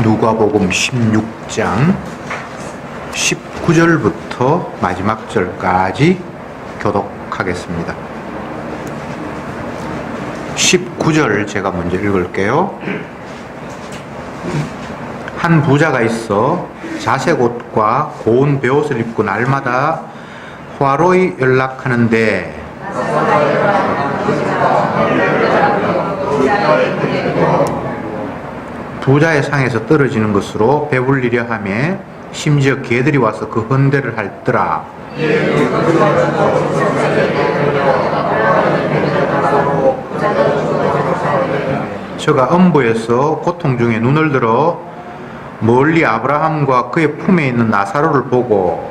누가복음 16장 19절부터 마지막 절까지 교독하겠습니다. 19절 제가 먼저 읽을게요. 한 부자가 있어 자색 옷과 고운 베옷을 입고 날마다 화로에 연락하는데 부자의 상에서 떨어지는 것으로 배불리려 하며 심지어 개들이 와서 그 헌대를 할더라. 저가 음부에서 고통 중에 눈을 들어 멀리 아브라함과 그의 품에 있는 나사로를 보고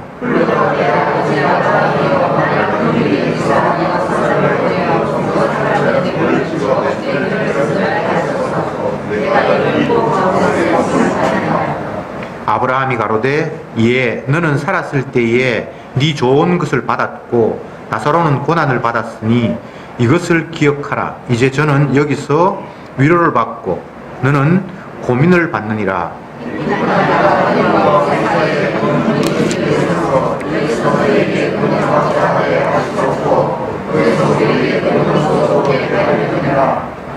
아브라함이 가로되 예 너는 살았을 때에 네 좋은 것을 받았고 나사로는 고난을 받았으니 이것을 기억하라. 이제 저는 여기서 위로를 받고 너는 고민을 받느니라.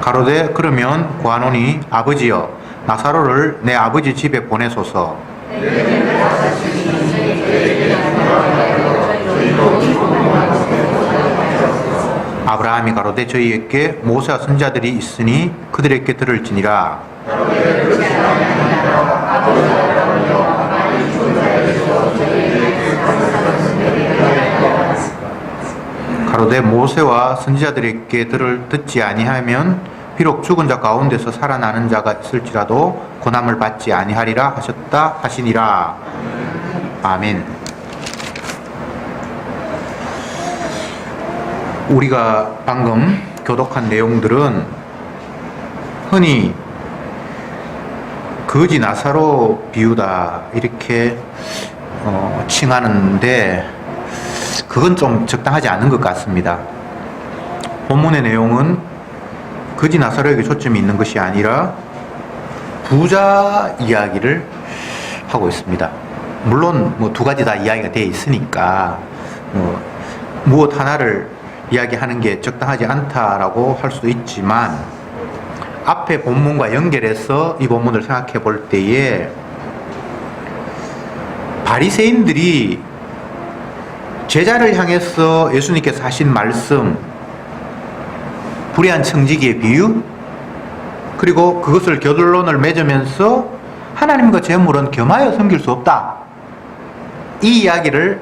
가로되 그러면 구하노니 아버지여 나사로를 내 아버지 집에 보내소서. 아브라함이 가로되 저희에게 모세와 선자들이 있으니 그들에게 들을지니라. 가로되 모세와 선지자들에게 듣지 아니하면 비록 죽은 자 가운데서 살아나는 자가 있을지라도 고난을 받지 아니하리라 하셨다 하시니라. 아멘. 우리가 방금 교독한 내용들은 흔히 거지 나사로 비유다 이렇게 칭하는데 그건 좀 적당하지 않은 것 같습니다. 본문의 내용은 거지 나사로에게 초점이 있는 것이 아니라 부자 이야기를 하고 있습니다. 물론 뭐 두 가지 다 이야기가 되어 있으니까 무엇 하나를 이야기하는 게 적당하지 않다라고 할 수도 있지만 앞에 본문과 연결해서 이 본문을 생각해 볼 때에 바리새인들이 제자를 향해서 예수님께서 하신 말씀, 불의한 청지기의 비유, 그리고 그것을 결론을 맺으면서 하나님과 재물은 겸하여 섬길 수 없다. 이 이야기를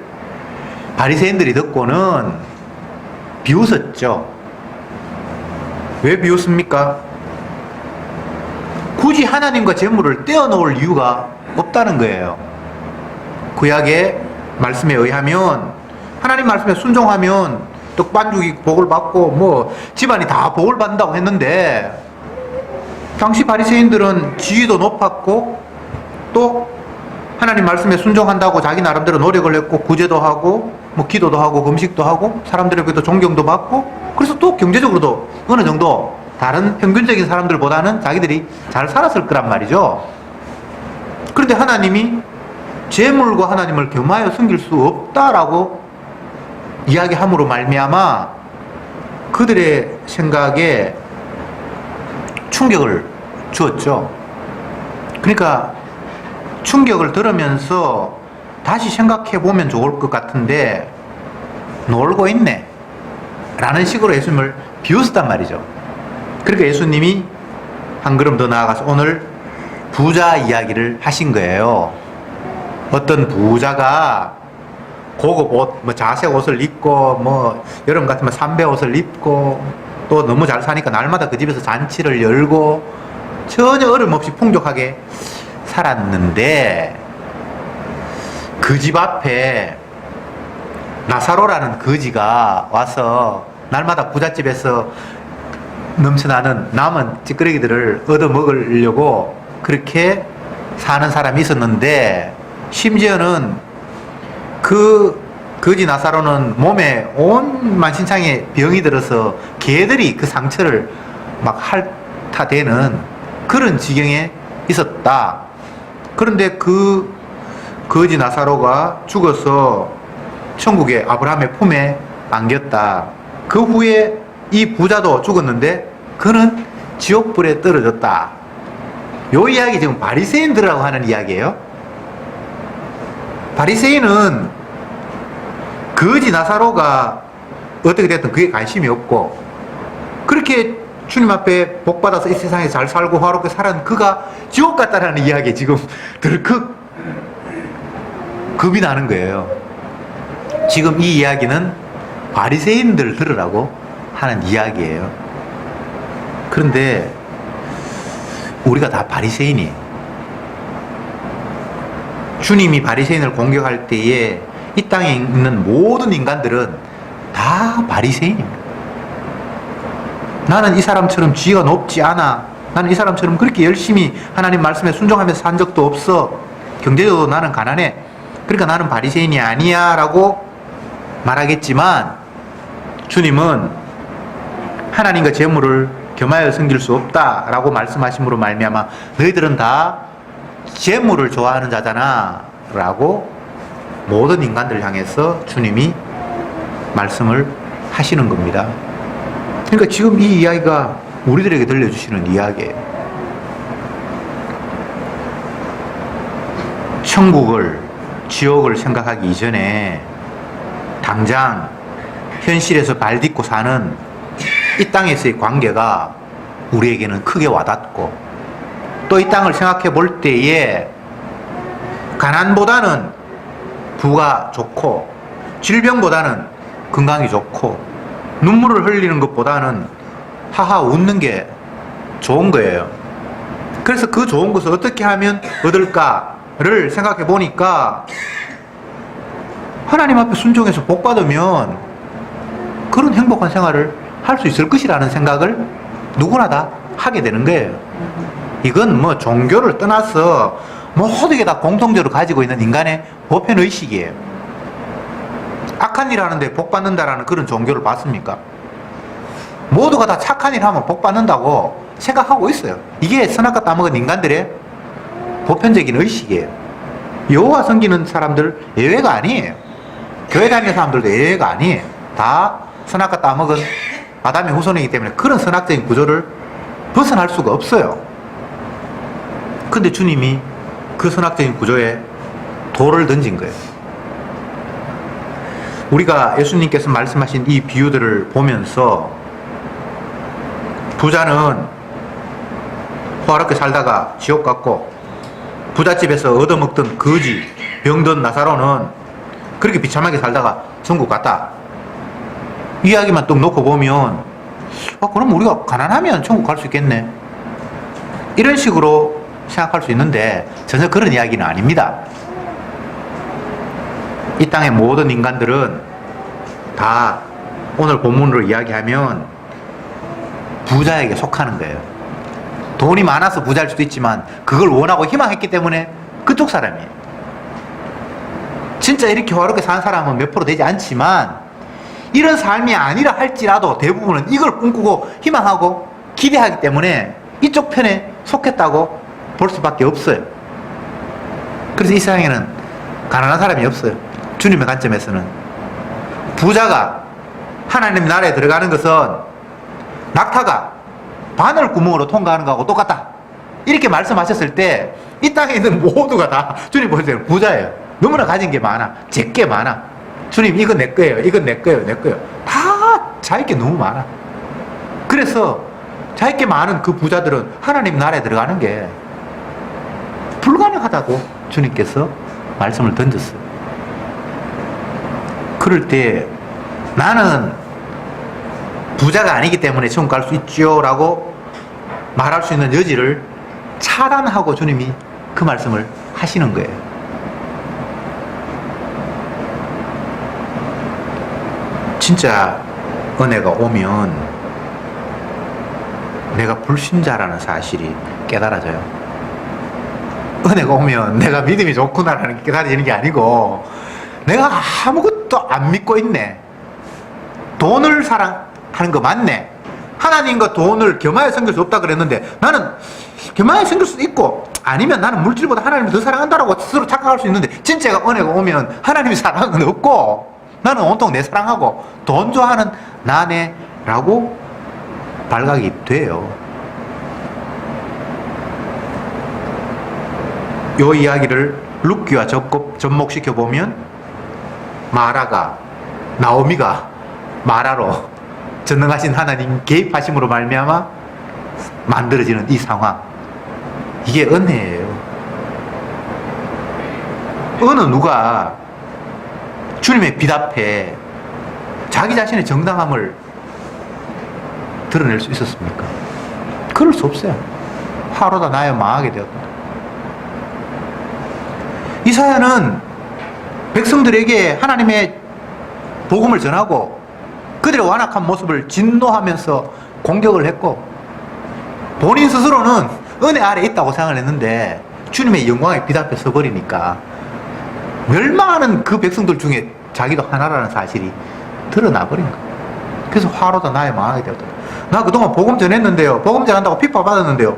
바리새인들이 듣고는 비웃었죠. 왜 비웃습니까? 굳이 하나님과 재물을 떼어놓을 이유가 없다는 거예요. 구약의 말씀에 의하면 하나님 말씀에 순종하면 떡반죽이 복을 받고 뭐 집안이 다 복을 받는다고 했는데 당시 바리새인들은 지위도 높았고 또 하나님 말씀에 순종한다고 자기 나름대로 노력을 했고 구제도 하고 뭐 기도도 하고 금식도 하고 사람들에게도 존경도 받고 그래서 또 경제적으로도 어느 정도 다른 평균적인 사람들보다는 자기들이 잘 살았을 거란 말이죠. 그런데 하나님이 재물과 하나님을 겸하여 섬길 수 없다라고 이야기함으로 말미암아 그들의 생각에 충격을 주었죠. 그러니까 충격을 들으면서 다시 생각해 보면 좋을 것 같은데 놀고 있네 라는 식으로 예수님을 비웃었단 말이죠. 그러니까 예수님이 한 걸음 더 나아가서 오늘 부자 이야기를 하신 거예요. 어떤 부자가 고급 옷, 뭐 자색 옷을 입고 뭐 여름 같으면 삼배 옷을 입고 또 너무 잘 사니까 날마다 그 집에서 잔치를 열고 전혀 어려움 없이 풍족하게 살았는데 그 집 앞에 나사로라는 거지가 와서 날마다 부잣집에서 넘쳐나는 남은 찌끄레기들을 얻어 먹으려고 그렇게 사는 사람이 있었는데 심지어는 그 거지 나사로는 몸에 온 만신창에 병이 들어서 개들이 그 상처를 막 핥아대는 그런 지경에 있었다. 그런데 그 거지 나사로가 죽어서 천국의 아브라함의 품에 안겼다. 그 후에 이 부자도 죽었는데 그는 지옥불에 떨어졌다. 요 이야기 지금 바리새인들이라고 하는 이야기예요. 바리새인은 거지 나사로가 어떻게 됐든 그게 관심이 없고, 그렇게 주님 앞에 복받아서 이 세상에 잘 살고 화롭게 살았는 그가 지옥 갔다라는 이야기에 지금 덜컥 겁이 나는 거예요. 지금 이 이야기는 바리새인들 들으라고 하는 이야기예요. 그런데 우리가 다 바리새인이에요. 주님이 바리새인을 공격할 때에 이 땅에 있는 모든 인간들은 다 바리새인입니다. 나는 이 사람처럼 지위가 높지 않아. 나는 이 사람처럼 그렇게 열심히 하나님 말씀에 순종하면서 산 적도 없어. 경제적으로 나는 가난해. 그러니까 나는 바리새인이 아니야 라고 말하겠지만, 주님은 하나님과 재물을 겸하여 섬길 수 없다 라고 말씀하심으로 말미암아 너희들은 다 재물을 좋아하는 자잖아 라고 모든 인간들을 향해서 주님이 말씀을 하시는 겁니다. 그러니까 지금 이 이야기가 우리들에게 들려주시는 이야기예요. 천국을, 지옥을 생각하기 이전에 당장 현실에서 발 딛고 사는 이 땅에서의 관계가 우리에게는 크게 와닿고, 또 이 땅을 생각해 볼 때에 가난보다는 부가 좋고, 질병보다는 건강이 좋고, 눈물을 흘리는 것보다는 하하 웃는 게 좋은 거예요. 그래서 그 좋은 것을 어떻게 하면 얻을까를 생각해 보니까 하나님 앞에 순종해서 복 받으면 그런 행복한 생활을 할 수 있을 것이라는 생각을 누구나 다 하게 되는 거예요. 이건 뭐 종교를 떠나서 모든 게 다 공통적으로 가지고 있는 인간의 보편의식이에요. 악한 일 하는데 복 받는다라는 그런 종교를 봤습니까? 모두가 다 착한 일 하면 복 받는다고 생각하고 있어요. 이게 선악과 따먹은 인간들의 보편적인 의식이에요. 여호와 섬기는 사람들 예외가 아니에요. 교회 다니는 사람들도 예외가 아니에요. 다 선악과 따먹은 아담의 후손이기 때문에 그런 선악적인 구조를 벗어날 수가 없어요. 근데 주님이 그 선악적인 구조에 돌을 던진 거예요. 우리가 예수님께서 말씀하신 이 비유들을 보면서 부자는 호화롭게 살다가 지옥 갔고, 부잣집에서 얻어먹던 거지, 병든 나사로는 그렇게 비참하게 살다가 천국 갔다. 이 이야기만 딱 놓고 보면 그럼 우리가 가난하면 천국 갈 수 있겠네, 이런 식으로 생각할 수 있는데 전혀 그런 이야기는 아닙니다. 이 땅의 모든 인간들은 다 오늘 본문으로 이야기하면 부자에게 속하는 거예요. 돈이 많아서 부자일 수도 있지만 그걸 원하고 희망했기 때문에 그쪽 사람이에요. 진짜 이렇게 화롭게 사는 사람은 몇 프로 되지 않지만 이런 삶이 아니라 할지라도 대부분은 이걸 꿈꾸고 희망하고 기대하기 때문에 이쪽 편에 속했다고 볼 수밖에 없어요. 그래서 이 세상에는 가난한 사람이 없어요. 주님의 관점에서는 부자가 하나님 나라에 들어가는 것은 낙타가 바늘 구멍으로 통과하는 거하고 똑같다, 이렇게 말씀하셨을 때 이 땅에 있는 모두가 다 주님 보실 때는 부자예요. 너무나 가진 게 많아, 제게 많아. 주님 이건 내 거예요, 이건 내 거예요, 내 거예요. 다 자기게 너무 많아. 그래서 자기게 많은 그 부자들은 하나님 나라에 들어가는 게 불가능하다고 주님께서 말씀을 던졌어요. 그럴 때 나는 부자가 아니기 때문에 천국 갈 수 있죠 라고 말할 수 있는 여지를 차단하고 주님이 그 말씀을 하시는 거예요. 진짜 은혜가 오면 내가 불신자라는 사실이 깨달아져요. 은혜가 오면 내가 믿음이 좋구나라는 게 깨달아지는 게 아니고 내가 아무것도 안 믿고 있네, 돈을 사랑하는 거 맞네, 하나님과 돈을 겸하여 섬길 수 없다 그랬는데 나는 겸하여 섬길 수도 있고 아니면 나는 물질보다 하나님을 더 사랑한다라고 스스로 착각할 수 있는데, 진짜가 은혜가 오면 하나님이 사랑은 없고 나는 온통 내 사랑하고 돈 좋아하는 나네라고 발각이 돼요. 이 이야기를 룻기와 접목시켜보면 마라가, 나오미가 마라로 전능하신 하나님 개입하심으로 말미암아 만들어지는 이 상황, 이게 은혜예요. 어느 누가 주님의 빛 앞에 자기 자신의 정당함을 드러낼 수 있었습니까? 그럴 수 없어요. 화로다 나여 망하게 되었다. 이사야는 백성들에게 하나님의 복음을 전하고 그들의 완악한 모습을 진노하면서 공격을 했고, 본인 스스로는 은혜 아래 있다고 생각을 했는데 주님의 영광의 빛 앞에 서버리니까 멸망하는 그 백성들 중에 자기도 하나라는 사실이 드러나 버린 거예요. 그래서 화로다 나의 망하게 되었다. 나 그동안 복음 전했는데요, 복음 전한다고 핍박받았는데요,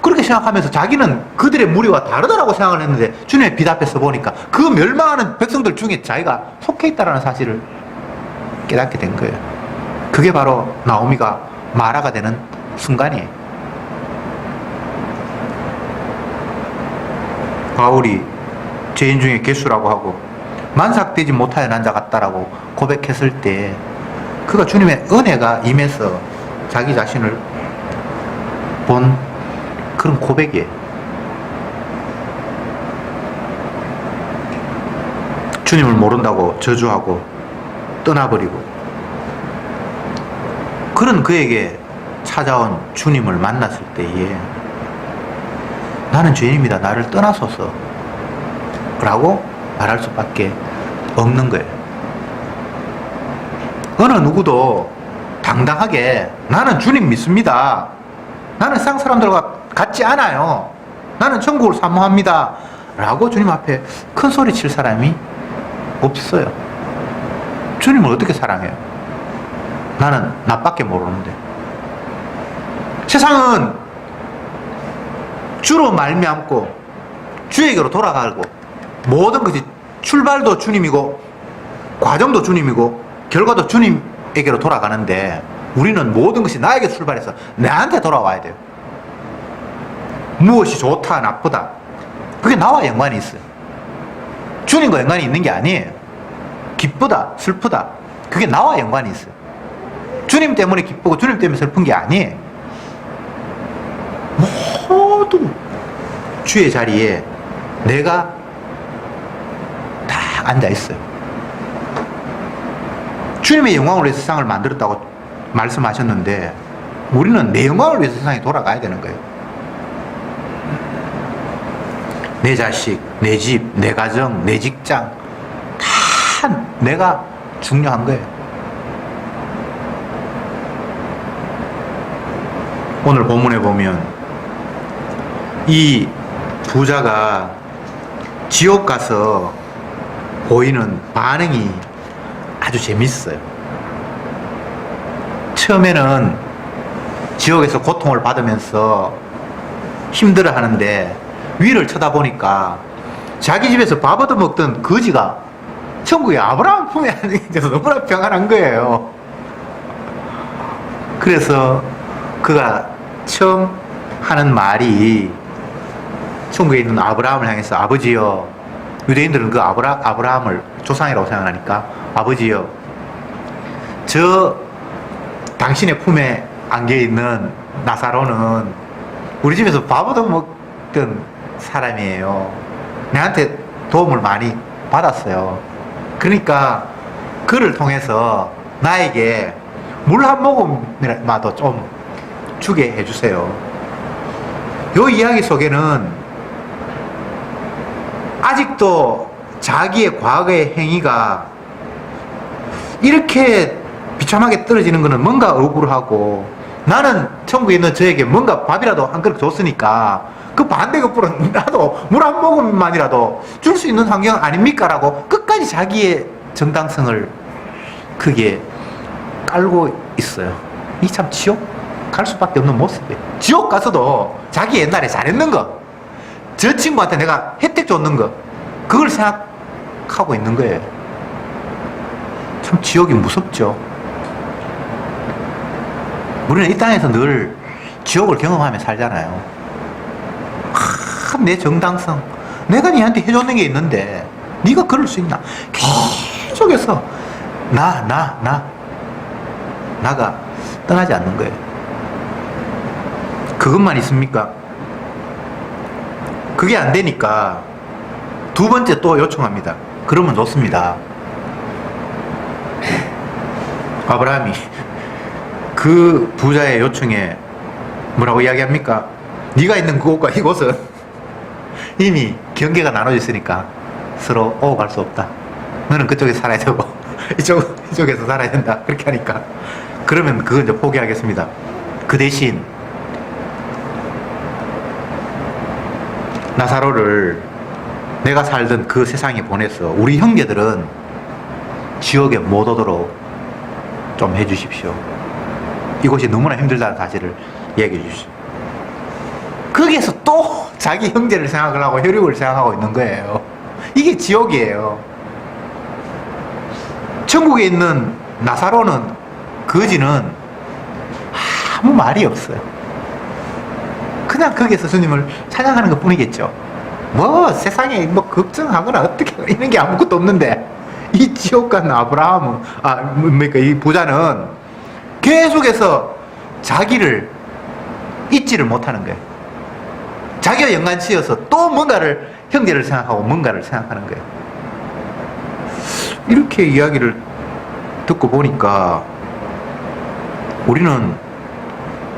그렇게 생각하면서 자기는 그들의 무리와 다르다라고 생각을 했는데 주님의 빛 앞에 서보니까 그 멸망하는 백성들 중에 자기가 속해 있다는 사실을 깨닫게 된 거예요. 그게 바로 나오미가 마라가 되는 순간이에요. 바울이 죄인 중에 개수라고 하고 만삭되지 못하여 난 자 같다라고 고백했을 때 그가 주님의 은혜가 임해서 자기 자신을 본 그런 고백이에요. 주님을 모른다고 저주하고 떠나버리고, 그런 그에게 찾아온 주님을 만났을 때에 나는 죄인입니다, 나를 떠나소서 라고 말할 수밖에 없는 거예요. 어느 누구도 당당하게 나는 주님 믿습니다, 나는 세상 사람들과 같지 않아요, 나는 천국을 사모합니다 라고 주님 앞에 큰 소리 칠 사람이 없어요. 주님을 어떻게 사랑해요? 나는 나밖에 모르는데. 세상은 주로 말미암고 주에게로 돌아가고 모든 것이 출발도 주님이고 과정도 주님이고 결과도 주님에게로 돌아가는데, 우리는 모든 것이 나에게 출발해서 나한테 돌아와야 돼요. 무엇이 좋다 나쁘다 그게 나와 연관이 있어요. 주님과 연관이 있는 게 아니에요. 기쁘다 슬프다 그게 나와 연관이 있어요. 주님 때문에 기쁘고 주님 때문에 슬픈 게 아니에요. 모두 주의 자리에 내가 다 앉아 있어요. 주님의 영광을 위해서 세상을 만들었다고 말씀하셨는데 우리는 내 영광을 위해서 세상에 돌아가야 되는 거예요. 내 자식, 내 집, 내 가정, 내 직장 다 내가 중요한 거예요. 오늘 본문에 보면 이 부자가 지옥 가서 보이는 반응이 아주 재밌어요. 처음에는 지옥에서 고통을 받으면서 힘들어 하는데 위를 쳐다보니까 자기 집에서 밥 얻어먹던 거지가 천국에 아브라함 품에 앉아서 너무나 평안한 거예요. 그래서 그가 처음 하는 말이 천국에 있는 아브라함을 향해서 아버지여, 유대인들은 그 아브라함을 조상이라고 생각하니까 아버지여, 저 당신의 품에 안겨있는 나사로는 우리 집에서 밥 얻어먹던 사람이에요. 내한테 도움을 많이 받았어요. 그러니까 그를 통해서 나에게 물 한 모금이라도 좀 주게 해주세요. 이 이야기 속에는 아직도 자기의 과거의 행위가 이렇게 비참하게 떨어지는 것은 뭔가 억울하고, 나는 천국에 있는 저에게 뭔가 밥이라도 한 그릇 줬으니까 그 반대급부로 나도 물 한 모금만이라도 줄 수 있는 환경 아닙니까? 라고 끝까지 자기의 정당성을 크게 깔고 있어요. 이 참 지옥 갈 수밖에 없는 모습이에요. 지옥 가서도 자기 옛날에 잘했는 거, 저 친구한테 내가 혜택 줬는 거, 그걸 생각하고 있는 거예요. 참 지옥이 무섭죠. 우리는 이 땅에서 늘 지옥을 경험하며 살잖아요. 내 정당성, 내가 니한테 해줬는 게 있는데 네가 그럴 수 있나? 계속해서 나가 떠나지 않는 거예요. 그것만 있습니까? 그게 안 되니까 두 번째 또 요청합니다. 그러면 좋습니다. 아브라함이 그 부자의 요청에 뭐라고 이야기합니까? 네가 있는 그곳과 이곳은 이미 경계가 나눠져 있으니까 서로 오고 갈 수 없다. 너는 그쪽에 살아야 되고 이쪽에서 살아야 된다. 그렇게 하니까 그러면 그건 이제 포기하겠습니다. 그 대신 나사로를 내가 살던 그 세상에 보내서 우리 형제들은 지옥에 못 오도록 좀 해주십시오. 이곳이 너무나 힘들다는 사실을 얘기해 주십시오. 거기에서 또 자기 형제를 생각을 하고 혈육을 생각하고 있는 거예요. 이게 지옥이에요. 천국에 있는 나사로는, 거지는 아무 말이 없어요. 그냥 거기에서 주님을 찬양하는 것 뿐이겠죠. 뭐 세상에 뭐 걱정하거나 어떻게 이런 게 아무것도 없는데, 이 지옥 간 아브라함은, 이 부자는 계속해서 자기를 잊지를 못하는 거예요. 자기가 연관지어서 또 뭔가를, 형제를 생각하고 뭔가를 생각하는 거예요. 이렇게 이야기를 듣고 보니까 우리는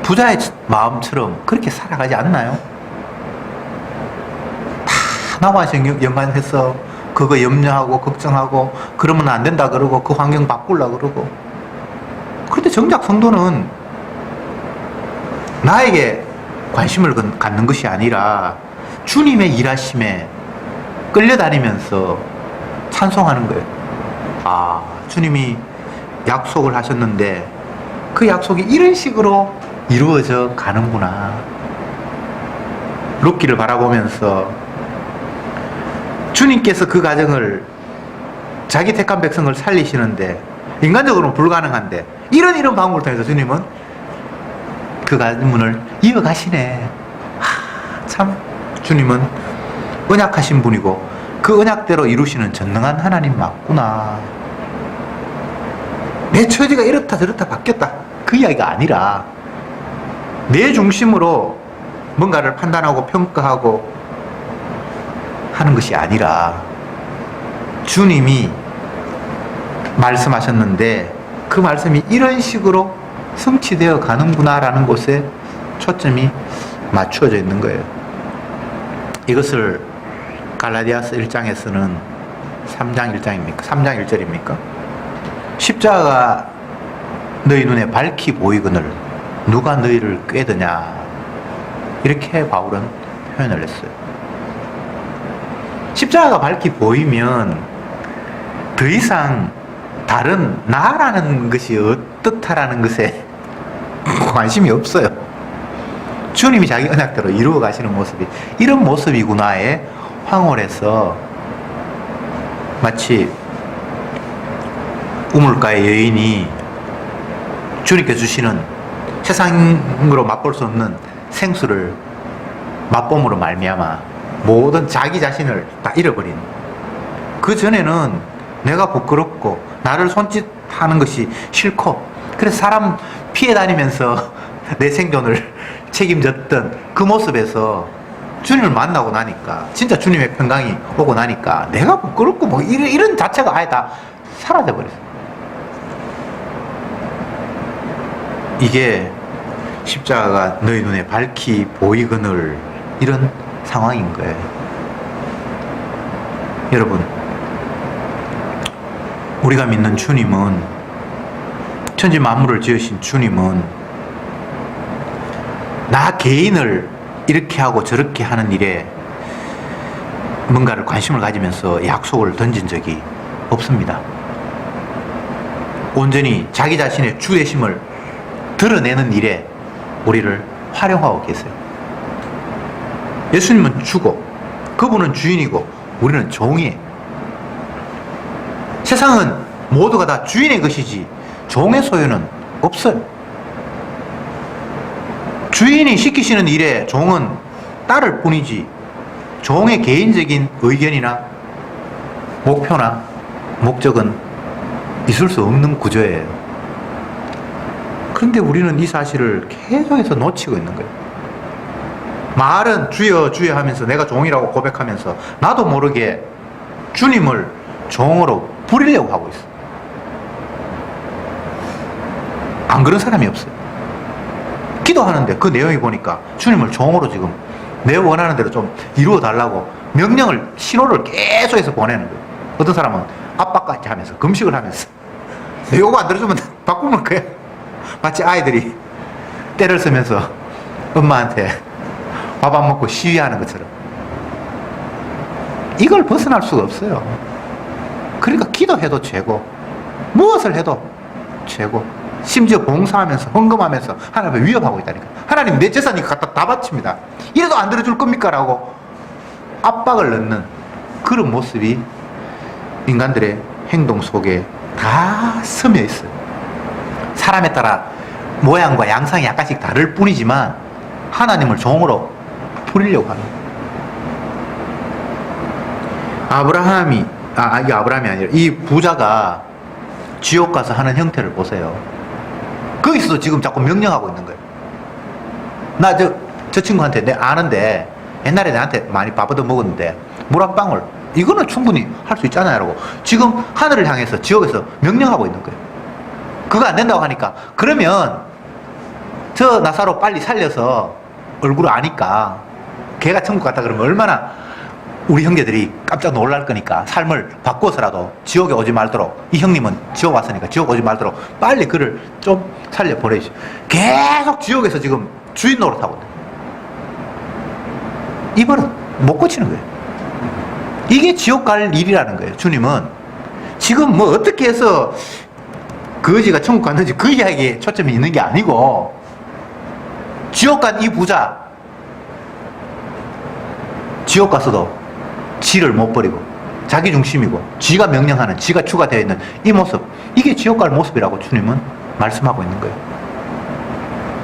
부자의 마음처럼 그렇게 살아가지 않나요? 다 나와 연관해서 그거 염려하고 걱정하고 그러면 안 된다 그러고 그 환경 바꾸려고 그러고. 그런데 정작 성도는 나에게 관심을 갖는 것이 아니라 주님의 일하심에 끌려다니면서 찬송하는 거예요. 아, 주님이 약속을 하셨는데 그 약속이 이런 식으로 이루어져 가는구나. 룻기를 바라보면서 주님께서 그 가정을, 자기 택한 백성을 살리시는데 인간적으로는 불가능한데 이런 방법을 통해서 주님은 그 가문을 이어가시네. 참 주님은 언약하신 분이고 그 언약대로 이루시는 전능한 하나님 맞구나. 내 처지가 이렇다 저렇다 바뀌었다, 그 이야기가 아니라 내 중심으로 뭔가를 판단하고 평가하고 하는 것이 아니라 주님이 말씀하셨는데 그 말씀이 이런 식으로 성취되어 가는구나라는 곳에 초점이 맞추어져 있는 거예요. 이것을 갈라디아서 1장에서는 3장 1장입니까? 3장 1절입니까? 십자가가 너희 눈에 밝히 보이거늘 누가 너희를 꾀드냐, 이렇게 바울은 표현을 했어요. 십자가가 밝히 보이면 더 이상 다른 나라는 것이 어떻다라는 것에 관심이 없어요. 주님이 자기 언약대로 이루어 가시는 모습이 이런 모습이구나에 황홀해서 마치 우물가의 여인이 주님께 주시는 세상으로 맛볼 수 없는 생수를 맛봄으로 말미암아 모든 자기 자신을 다 잃어버린, 그 전에는 내가 부끄럽고 나를 손짓하는 것이 싫고 그래서 사람 피해 다니면서 내 생존을 책임졌던 그 모습에서 주님을 만나고 나니까, 진짜 주님의 평강이 오고 나니까 내가 부끄럽고 뭐 이런 자체가 아예 다 사라져 버렸어요. 이게 십자가가 너희 눈에 밝히 보이거늘 이런 상황인 거예요. 여러분, 우리가 믿는 주님은, 천지 만물을 지으신 주님은 나 개인을 이렇게 하고 저렇게 하는 일에 뭔가를 관심을 가지면서 약속을 던진 적이 없습니다. 온전히 자기 자신의 주되심을 드러내는 일에 우리를 활용하고 계세요. 예수님은 주고 그분은 주인이고 우리는 종이에요. 세상은 모두가 다 주인의 것이지 종의 소유는 없어요. 주인이 시키시는 일에 종은 따를 뿐이지 종의 개인적인 의견이나 목표나 목적은 있을 수 없는 구조예요. 그런데 우리는 이 사실을 계속해서 놓치고 있는 거예요. 말은 주여 주여 하면서 내가 종이라고 고백하면서 나도 모르게 주님을 종으로 부리려고 하고 있어. 안 그런 사람이 없어요. 기도하는데 그 내용이 보니까 주님을 종으로 지금 내 원하는 대로 좀 이루어 달라고 명령을, 신호를 계속해서 보내는 거예요. 어떤 사람은 압박까지 하면서, 금식을 하면서 내 요거 안 들어주면 바꾸는 거예요. 마치 아이들이 때를 쓰면서 엄마한테 밥 안 먹고 시위하는 것처럼. 이걸 벗어날 수가 없어요. 그러니까 기도해도 죄고 무엇을 해도 죄고 심지어 봉사하면서 헌금하면서 하나님을 위협하고 있다니까. 하나님 내 재산 이거 갖다 다 바칩니다. 이래도 안 들어줄 겁니까? 라고 압박을 넣는 그런 모습이 인간들의 행동 속에 다 스며 있어요. 사람에 따라 모양과 양상이 약간씩 다를 뿐이지만 하나님을 종으로 부리려고 하는 거예요. 이게 아브라함이 아니라 이 부자가 지옥 가서 하는 형태를 보세요. 거기서도 지금 자꾸 명령하고 있는 거예요. 나 저 친구한테 내 아는데 옛날에 나한테 많이 밥 얻어 먹었는데 물 한 방울 이거는 충분히 할 수 있잖아요 라고 지금 하늘을 향해서 지옥에서 명령하고 있는 거예요. 그거 안 된다고 하니까 그러면 저 나사로 빨리 살려서 얼굴을 아니까 걔가 천국 갔다 그러면 얼마나 우리 형제들이 깜짝 놀랄 거니까 삶을 바꿔서라도 지옥에 오지 말도록, 이 형님은 지옥 왔으니까 지옥 오지 말도록 빨리 그를 좀 살려 보내주시오. 계속 지옥에서 지금 주인 노릇하고 있다. 이번은 못 고치는 거예요. 이게 지옥 갈 일이라는 거예요. 주님은 지금 뭐 어떻게 해서 거지가 천국 갔는지 그 이야기에 초점이 있는 게 아니고 지옥 간 이 부자 지옥 가서도 지를 못 버리고 자기 중심이고 지가 명령하는, 지가 주가 되어 있는 이 모습, 이게 지옥 갈 모습이라고 주님은 말씀하고 있는 거예요.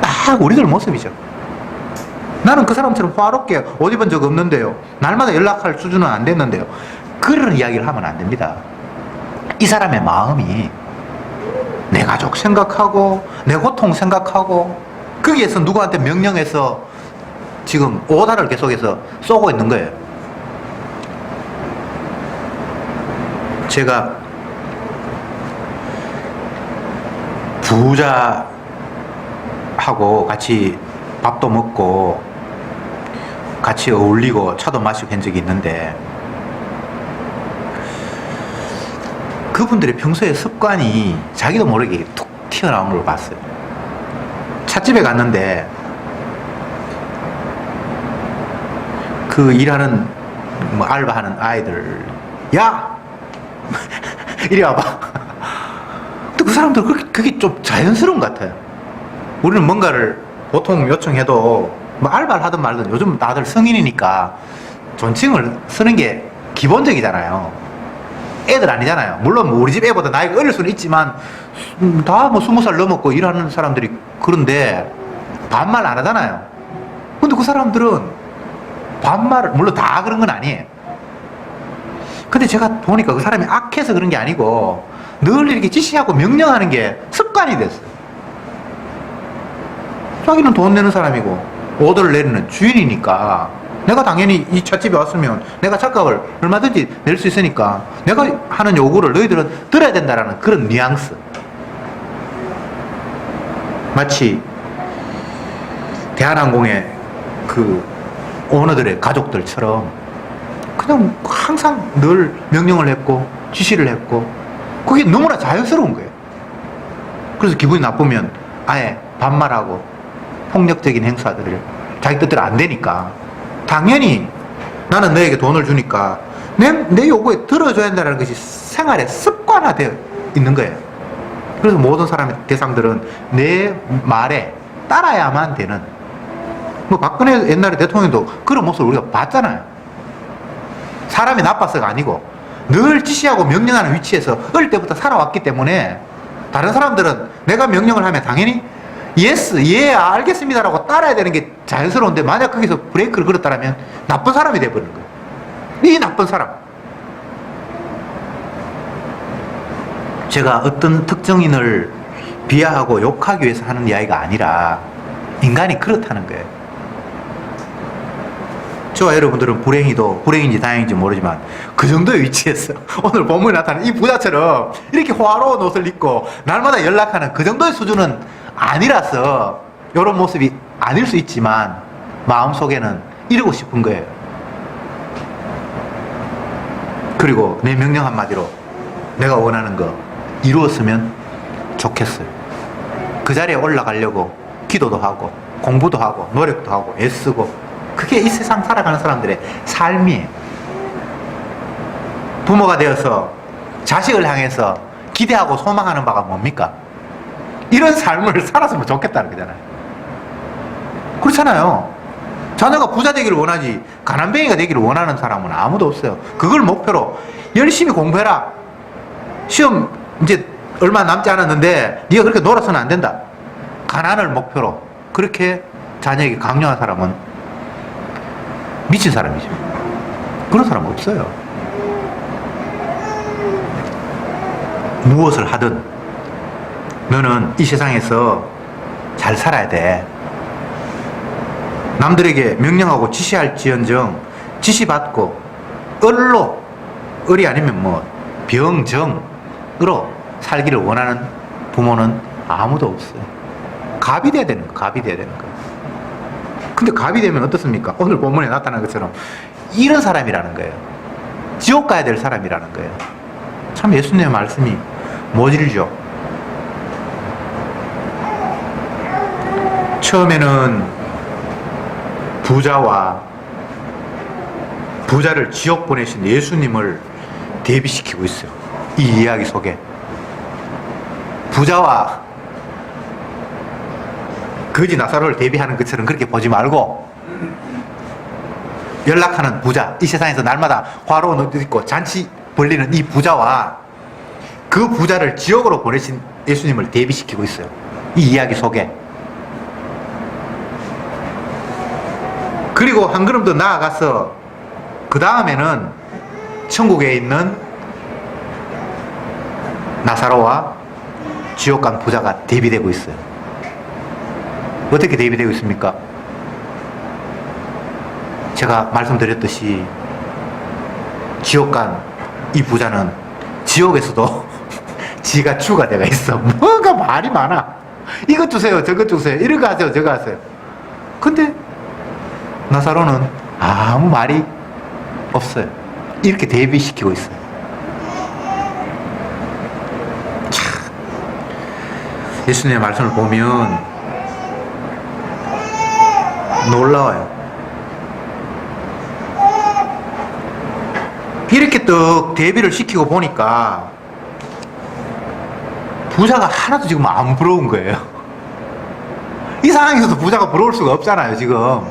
딱 우리들 모습이죠. 나는 그 사람처럼 화롭게 옷 입은 적 없는데요, 날마다 연락할 수준은 안 됐는데요, 그런 이야기를 하면 안 됩니다. 이 사람의 마음이 내 가족 생각하고 내 고통 생각하고 거기에서 누구한테 명령해서 지금 오다를 계속해서 쏘고 있는 거예요. 제가 부자하고 같이 밥도 먹고 같이 어울리고 차도 마시고 한 적이 있는데 그분들의 평소의 습관이 자기도 모르게 툭 튀어나온 걸 봤어요. 찻집에 갔는데 그 일하는 뭐 알바하는 아이들, 야! 이리 와봐. 근데 그 사람들 그게 좀 자연스러운 것 같아요. 우리는 뭔가를 보통 요청해도 뭐 알바를 하든 말든 요즘 다들 성인이니까 존칭을 쓰는 게 기본적이잖아요. 애들 아니잖아요. 물론 뭐 우리 집 애보다 나이가 어릴 수는 있지만 다 뭐 20살 넘었고 일하는 사람들이 그런데 반말 안 하잖아요. 근데 그 사람들은 반말을, 물론 다 그런 건 아니에요. 근데 제가 보니까 그 사람이 악해서 그런 게 아니고 늘 이렇게 지시하고 명령하는 게 습관이 됐어요. 자기는 돈 내는 사람이고 오더를 내리는 주인이니까 내가 당연히 이 찻집에 왔으면 내가 찻값을 얼마든지 낼 수 있으니까 내가 하는 요구를 너희들은 들어야 된다라는 그런 뉘앙스. 마치 대한항공의 그 오너들의 가족들처럼 그냥 항상 늘 명령을 했고 지시를 했고 그게 너무나 자연스러운 거예요. 그래서 기분이 나쁘면 아예 반말하고 폭력적인 행사들을 자기 뜻대로 안 되니까 당연히 나는 너에게 돈을 주니까 내 요구에 들어줘야 한다는 것이 생활에 습관화되어 있는 거예요. 그래서 모든 사람의 대상들은 내 말에 따라야만 되는 뭐 박근혜 옛날에 대통령도 그런 모습을 우리가 봤잖아요. 사람이 나빠서가 아니고 늘 지시하고 명령하는 위치에서 어릴 때부터 살아왔기 때문에 다른 사람들은 내가 명령을 하면 당연히 예스, 예, 알겠습니다라고 따라야 되는 게 자연스러운데 만약 거기서 브레이크를 걸었다면 나쁜 사람이 돼버리는 거예요. 이 나쁜 사람. 제가 어떤 특정인을 비하하고 욕하기 위해서 하는 이야기가 아니라 인간이 그렇다는 거예요. 저와 여러분들은 불행인지 다행인지 모르지만 그 정도의 위치에서 오늘 본문에 나타나는 이 부자처럼 이렇게 호화로운 옷을 입고 날마다 연락하는 그 정도의 수준은 아니라서 이런 모습이 아닐 수 있지만 마음속에는 이러고 싶은 거예요. 그리고 내 명령 한마디로 내가 원하는 거 이루었으면 좋겠어요. 그 자리에 올라가려고 기도도 하고 공부도 하고 노력도 하고 애쓰고 그게 이 세상 살아가는 사람들의 삶이에요. 부모가 되어서 자식을 향해서 기대하고 소망하는 바가 뭡니까? 이런 삶을 살았으면 좋겠다는 거잖아요. 그렇잖아요. 자녀가 부자 되기를 원하지 가난뱅이가 되기를 원하는 사람은 아무도 없어요. 그걸 목표로 열심히 공부해라. 시험 이제 얼마 남지 않았는데 네가 그렇게 놀아서는 안 된다. 가난을 목표로 그렇게 자녀에게 강요한 사람은 미친 사람이죠. 그런 사람 없어요. 무엇을 하든 너는 이 세상에서 잘 살아야 돼. 남들에게 명령하고 지시할지언정 지시받고 을이 아니면 뭐 병정으로 살기를 원하는 부모는 아무도 없어요. 갑이 돼야 되는 거, 갑이 돼야 되는 거. 근데 갑이 되면 어떻습니까? 오늘 본문에 나타난 것처럼 이런 사람이라는 거예요. 지옥 가야 될 사람이라는 거예요. 참 예수님의 말씀이 모질죠. 처음에는 부자를 지옥 보내신 예수님을 대비시키고 있어요. 이 이야기 속에 부자와 거지 나사로를 대비하는 것처럼 그렇게 보지 말고 연락하는 부자, 이 세상에서 날마다 화로운 옷 입고 잔치 벌리는 이 부자와 그 부자를 지옥으로 보내신 예수님을 대비시키고 있어요. 이 이야기 속에. 그리고 한 걸음 더 나아가서 그 다음에는 천국에 있는 나사로와 지옥 간 부자가 대비되고 있어요. 어떻게 대비되고 있습니까? 제가 말씀드렸듯이 지옥 간 이 부자는 지옥에서도 지가 주가 되어 있어. 뭔가 말이 많아. 이것 주세요, 저것 주세요, 이런 거 하세요, 저거 하세요. 근데 나사로는 아무 말이 없어요. 이렇게 대비시키고 있어요. 참, 예수님의 말씀을 보면 놀라워요. 이렇게 또 대비를 시키고 보니까 부자가 하나도 지금 안 부러운 거예요. 이 상황에서도 부자가 부러울 수가 없잖아요. 지금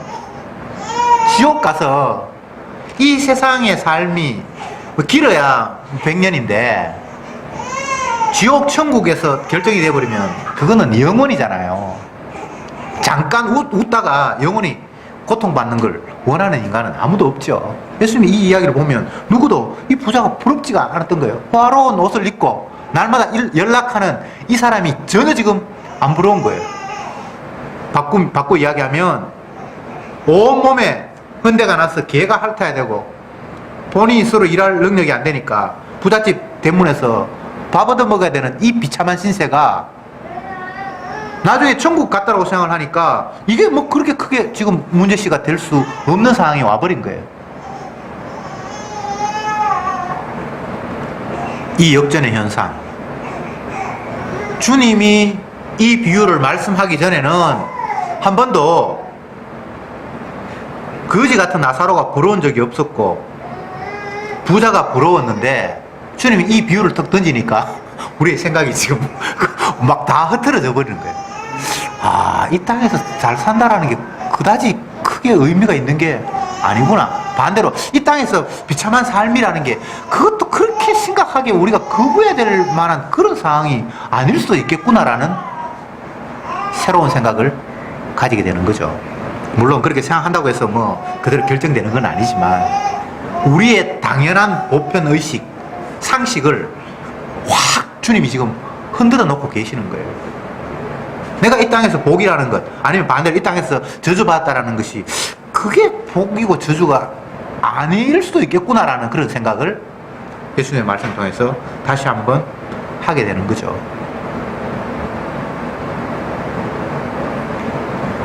지옥 가서 이 세상의 삶이 뭐 길어야 100년인데 지옥 천국에서 결정이 돼버리면 그거는 영원이잖아요. 잠깐 웃다가 영원히 고통받는 걸 원하는 인간은 아무도 없죠. 예수님이 이 이야기를 보면 누구도 이 부자가 부럽지가 않았던 거예요. 화려한 옷을 입고 날마다 연락하는 이 사람이 전혀 지금 안 부러운 거예요. 바꿔 이야기하면 온몸에 흔대가 나서 개가 핥아야 되고 본인이 스스로 일할 능력이 안 되니까 부잣집 대문에서 밥 얻어 먹어야 되는 이 비참한 신세가 나중에 천국 갔다라고 생각을 하니까 이게 뭐 그렇게 크게 지금 문제시가 될 수 없는 상황이 와버린 거예요. 이 역전의 현상. 주님이 이 비유를 말씀하기 전에는 한 번도 거지 같은 나사로가 부러운 적이 없었고 부자가 부러웠는데 주님이 이 비유를 턱 던지니까 우리의 생각이 지금 막 다 흐트러져 버리는 거예요. 아, 이 땅에서 잘 산다라는 게 그다지 크게 의미가 있는 게 아니구나. 반대로 이 땅에서 비참한 삶이라는 게 그것도 그렇게 심각하게 우리가 거부해야 될 만한 그런 상황이 아닐 수도 있겠구나라는 새로운 생각을 가지게 되는 거죠. 물론 그렇게 생각한다고 해서 뭐 그대로 결정되는 건 아니지만 우리의 당연한 보편의식, 상식을 확 주님이 지금 흔들어 놓고 계시는 거예요. 내가 이 땅에서 복이라는 것, 아니면 반대로 이 땅에서 저주받았다라는 것이 그게 복이고 저주가 아닐 수도 있겠구나라는 그런 생각을 예수님의 말씀 통해서 다시 한번 하게 되는 거죠.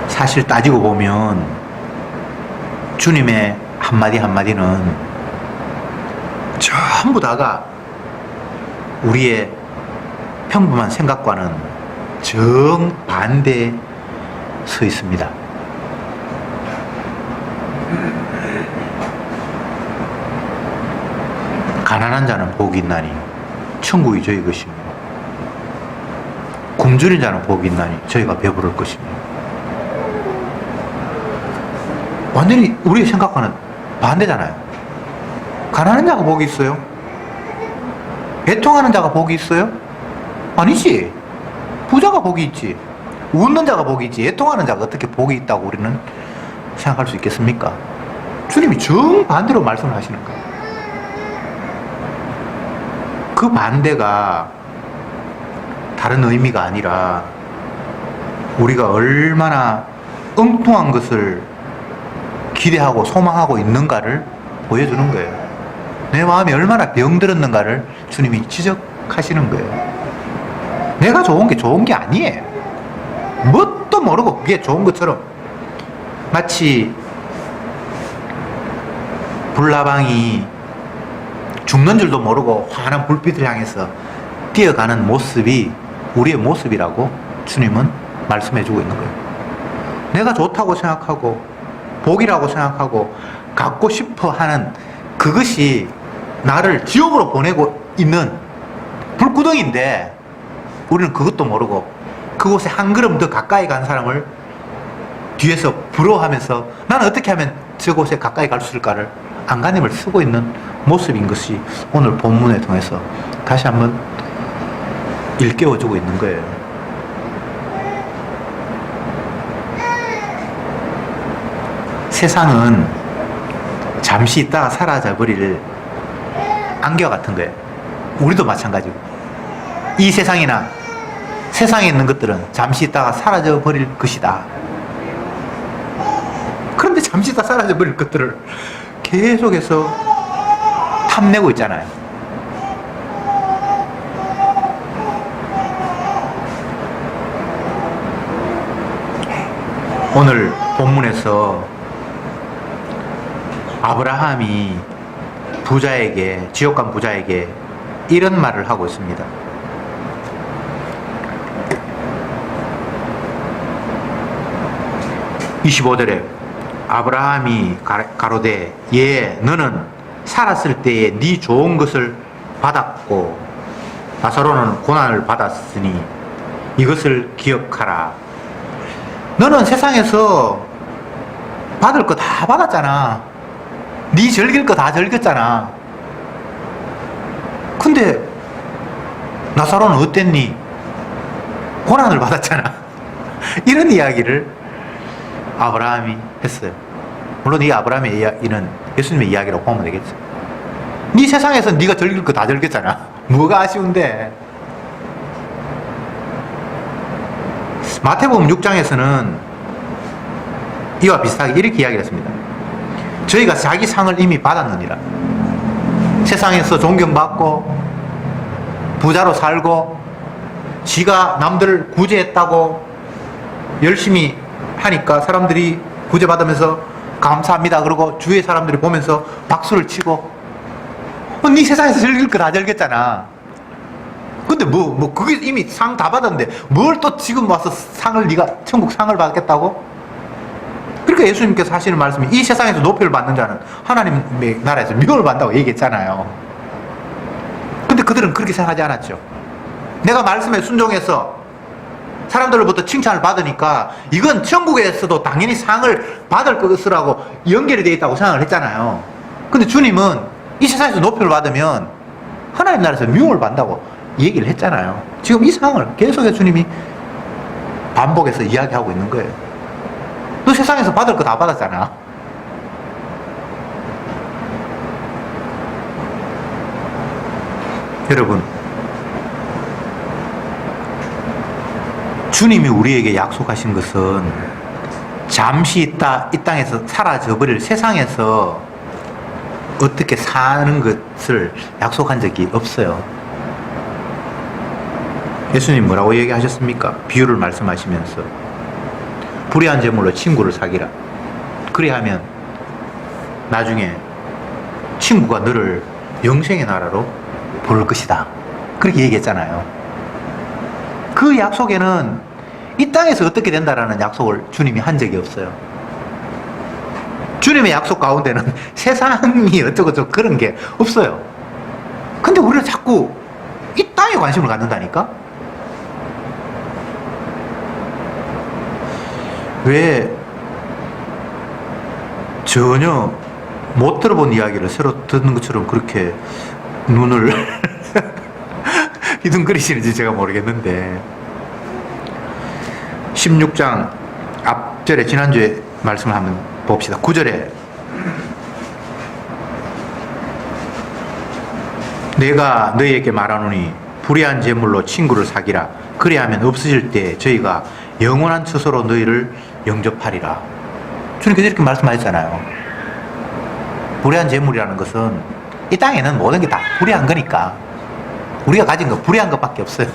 사실 따지고 보면 주님의 한마디 한마디는 전부 다가 우리의 평범한 생각과는 정반대에 서 있습니다. 가난한 자는 복이 있나니 천국이 저희 것이며 굶주린 자는 복이 있나니 저희가 배부를 것이며. 완전히 우리의 생각과는 반대잖아요. 가난한 자가 복이 있어요? 애통하는 자가 복이 있어요? 아니지. 부자가 복이 있지. 웃는 자가 복이 있지. 애통하는 자가 어떻게 복이 있다고 우리는 생각할 수 있겠습니까? 주님이 정반대로 말씀을 하시는 거예요. 그 반대가 다른 의미가 아니라 우리가 얼마나 엉뚱한 것을 기대하고 소망하고 있는가를 보여주는 거예요. 내 마음이 얼마나 병들었는가를 주님이 지적하시는 거예요. 내가 좋은 게 좋은 게 아니에요. 뭣도 모르고 그게 좋은 것처럼, 마치 불나방이 죽는 줄도 모르고 환한 불빛을 향해서 뛰어가는 모습이 우리의 모습이라고 주님은 말씀해주고 있는 거예요. 내가 좋다고 생각하고 복이라고 생각하고 갖고 싶어 하는 그것이 나를 지옥으로 보내고 있는 불구덩이인데 우리는 그것도 모르고 그곳에 한 걸음 더 가까이 간 사람을 뒤에서 부러워하면서 나는 어떻게 하면 저곳에 가까이 갈 수 있을까를 안간힘을 쓰고 있는 모습인 것이 오늘 본문을 통해서 다시 한번 일깨워주고 있는 거예요. 세상은 잠시 있다가 사라져버릴 안개 같은 거예요. 우리도 마찬가지고 이 세상이나 세상에 있는 것들은 잠시 있다가 사라져버릴 것이다. 그런데 잠시 있다가 사라져버릴 것들을 계속해서 탐내고 있잖아요. 오늘 본문에서 아브라함이 부자에게, 지옥간 부자에게 이런 말을 하고 있습니다. 25절에 아브라함이 가로되 예 너는 살았을 때에 네 좋은 것을 받았고 나사로는 고난을 받았으니 이것을 기억하라. 너는 세상에서 받을 거 다 받았잖아. 네 즐길 거 다 즐겼잖아. 근데 나사로는 어땠니? 고난을 받았잖아. 이런 이야기를 아브라함이 했어요. 물론 이 아브라함의 이야기는 예수님의 이야기라고 보면 되겠죠. 네 세상에서 네가 즐길 거 다 즐겼잖아. 뭐가 아쉬운데? 마태복음 6장에서는 이와 비슷하게 이렇게 이야기를 했습니다. 저희가 자기 상을 이미 받았느니라. 세상에서 존경받고 부자로 살고 지가 남들을 구제했다고 열심히 하니까 사람들이 구제받으면서 감사합니다 그러고 주위의 사람들이 보면서 박수를 치고 네 세상에서 즐길 거 다 즐겼잖아. 근데 그게 이미 상 다 받았는데 뭘 또 지금 와서 상을 네가 천국 상을 받겠다고? 그러니까 예수님께서 하시는 말씀이 이 세상에서 높이를 받는 자는 하나님의 나라에서 미움을 받는다고 얘기했잖아요. 근데 그들은 그렇게 생각하지 않았죠. 내가 말씀에 순종해서 사람들로부터 칭찬을 받으니까 이건 천국에서도 당연히 상을 받을 것이라고 연결이 되어 있다고 생각을 했잖아요. 근데 주님은 이 세상에서 높임을 받으면 하나님 나라에서 미움을 받는다고 얘기를 했잖아요. 지금 이 상황을 계속해서 주님이 반복해서 이야기하고 있는 거예요. 너 세상에서 받을 거 다 받았잖아. 여러분, 주님이 우리에게 약속하신 것은 잠시 있다 이 땅에서 사라져버릴 세상에서 어떻게 사는 것을 약속한 적이 없어요. 예수님 뭐라고 얘기하셨습니까? 비유를 말씀하시면서 불의한 제물로 친구를 사귀라. 그리하면 나중에 친구가 너를 영생의 나라로 부를 것이다. 그렇게 얘기했잖아요. 그 약속에는 이 땅에서 어떻게 된다라는 약속을 주님이 한 적이 없어요. 주님의 약속 가운데는 세상이 어쩌고저쩌고 그런 게 없어요. 근데 우리는 자꾸 이 땅에 관심을 갖는다니까? 왜 전혀 못 들어본 이야기를 새로 듣는 것처럼 그렇게 눈을 휘둥그리시는지 제가 모르겠는데 16장 앞절에 지난주에 말씀을 한번 봅시다. 9절에 내가 너희에게 말하노니 불의한 제물로 친구를 사귀라. 그리하면 없으실 때 저희가 영원한 처소로 너희를 영접하리라. 주님께서 이렇게 말씀하셨잖아요. 불의한 제물이라는 것은 이 땅에는 모든 게 다 불의한 거니까 우리가 가진 건 불의한 것밖에 없어요.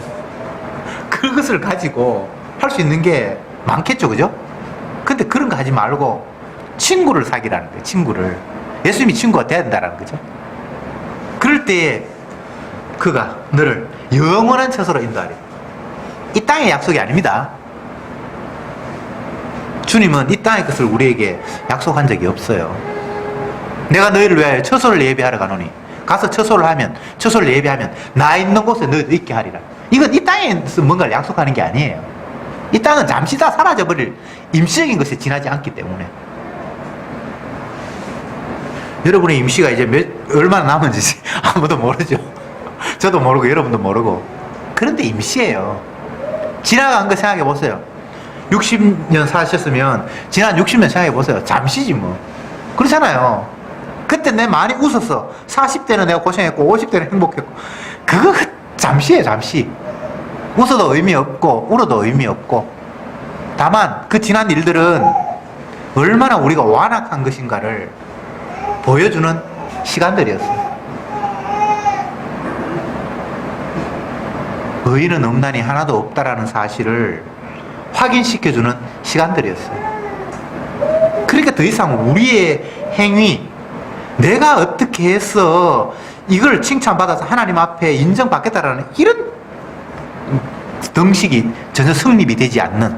그것을 가지고 할 수 있는 게 많겠죠, 그죠? 근데 그런 거 하지 말고 친구를 사귀라는 거예요. 친구를. 예수님이 친구가 돼야 된다는 거죠. 그럴 때 그가 너를 영원한 처소로 인도하리. 이 땅의 약속이 아닙니다. 주님은 이 땅의 것을 우리에게 약속한 적이 없어요. 내가 너희를 위하여 처소를 예비하러 가노니 가서 처소를 예비하면 나 있는 곳에 너희도 있게 하리라. 이건 이 땅에서 뭔가를 약속하는 게 아니에요. 이 땅은 잠시 다 사라져버릴 임시적인 것에 지나지 않기 때문에. 여러분의 임시가 이제 얼마나 남은지 아무도 모르죠. 저도 모르고 여러분도 모르고. 그런데 임시예요. 지나간 거 생각해 보세요. 60년 사셨으면 지난 60년 생각해 보세요. 잠시지 뭐. 그렇잖아요. 그때 내가 많이 웃었어. 40대는 내가 고생했고 50대는 행복했고. 그거 잠시예요, 잠시. 웃어도 의미 없고 울어도 의미 없고. 다만 그 지난 일들은 얼마나 우리가 완악한 것인가를 보여주는 시간들이었어요. 의인은 없나니 하나도 없다라는 사실을 확인시켜주는 시간들이었어요. 그러니까 더 이상 우리의 행위, 내가 어떻게 해서 이걸 칭찬받아서 하나님 앞에 인정받겠다라는 이런 등식이 전혀 성립이 되지 않는.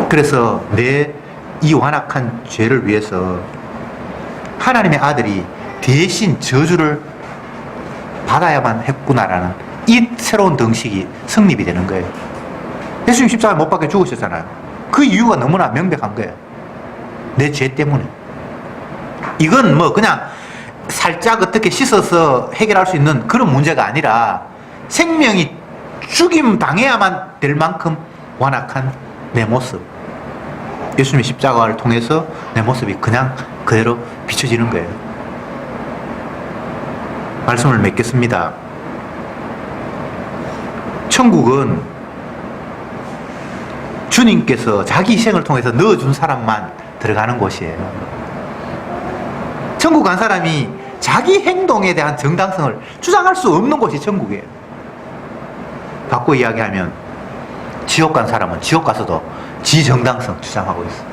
그래서 내 이 완악한 죄를 위해서 하나님의 아들이 대신 저주를 받아야만 했구나라는 이 새로운 등식이 성립이 되는 거예요. 예수님 십자가에 못 박혀 죽으셨잖아요. 그 이유가 너무나 명백한 거예요. 내 죄 때문에. 이건 뭐 그냥 살짝 어떻게 씻어서 해결할 수 있는 그런 문제가 아니라 생명이 죽임 당해야만 될 만큼 완악한 내 모습. 예수님의 십자가를 통해서 내 모습이 그냥 그대로 비춰지는 거예요. 말씀을 맺겠습니다. 천국은 주님께서 자기 희생을 통해서 넣어준 사람만 들어가는 곳이에요. 천국 간 사람이 자기 행동에 대한 정당성을 주장할 수 없는 곳이 천국이에요. 바꿔 이야기하면 지옥 간 사람은 지옥 가서도 지 정당성 주장하고 있어요.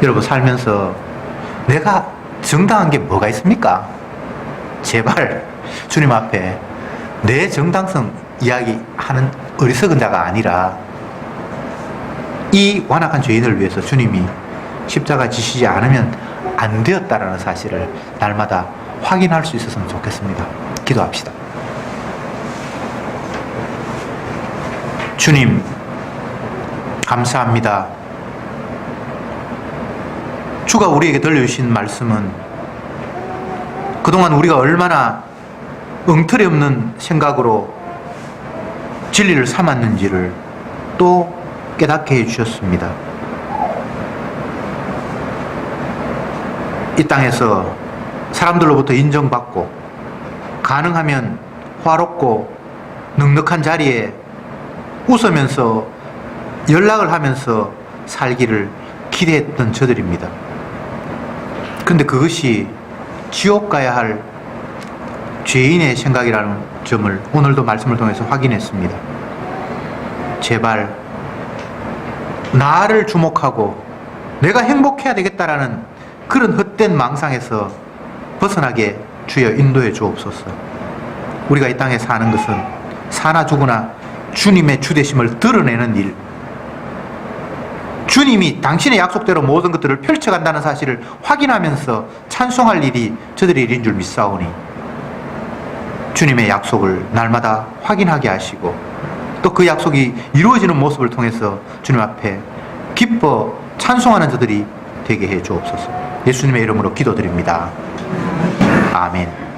여러분 살면서 내가 정당한 게 뭐가 있습니까? 제발 주님 앞에 내 정당성 이야기하는 어리석은 자가 아니라 이 완악한 죄인을 위해서 주님이 십자가 지시지 않으면 안 되었다라는 사실을 날마다 확인할 수 있었으면 좋겠습니다. 기도합시다. 주님, 감사합니다. 주가 우리에게 들려주신 말씀은 그동안 우리가 얼마나 엉터리 없는 생각으로 진리를 삼았는지를 또 깨닫게 해주셨습니다. 이 땅에서 사람들로부터 인정받고 가능하면 화롭고 넉넉한 자리에 웃으면서 연락을 하면서 살기를 기대했던 저들입니다. 그런데 그것이 지옥 가야 할 죄인의 생각이라는 점을 오늘도 말씀을 통해서 확인했습니다. 제발 나를 주목하고 내가 행복해야 되겠다라는 그런 헛된 망상에서 벗어나게 주여 인도해 주옵소서. 우리가 이 땅에 사는 것은 사나 죽으나 주님의 주되심을 드러내는 일, 주님이 당신의 약속대로 모든 것들을 펼쳐간다는 사실을 확인하면서 찬송할 일이 저들의 일인 줄 믿사오니 주님의 약속을 날마다 확인하게 하시고 또 그 약속이 이루어지는 모습을 통해서 주님 앞에 기뻐 찬송하는 저들이 되게 해 주옵소서. 예수님의 이름으로 기도드립니다. 아멘.